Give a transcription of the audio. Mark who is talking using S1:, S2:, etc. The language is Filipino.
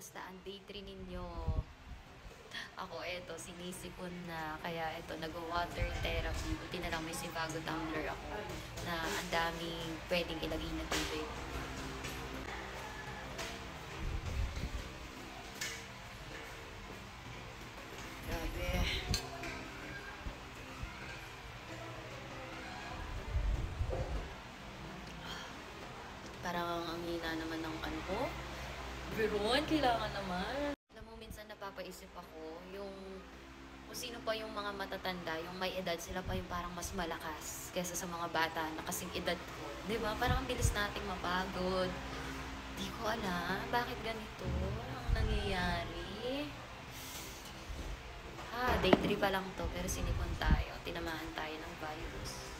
S1: Kamusta ang day 3 ninyo? Ako, eto, sinisipon na. Kaya eto, nag-water therapy. Buti na lang may Sivago tumbler ako na ang daming pwedeng ilagay na tubig. Grabe. Parang ang hina naman ng ano ko. Veron, kailangan naman. Alam mo, minsan napapaisip ako, yung kung sino pa yung mga matatanda, yung may edad, sila pa yung parang mas malakas kaysa sa mga bata na kasing edad ko. Diba? Parang ang bilis nating mapagod. Di ko alam, bakit ganito ang nangyayari? Day 3 pa lang to, pero sinipon tayo. Tinamaan tayo ng virus.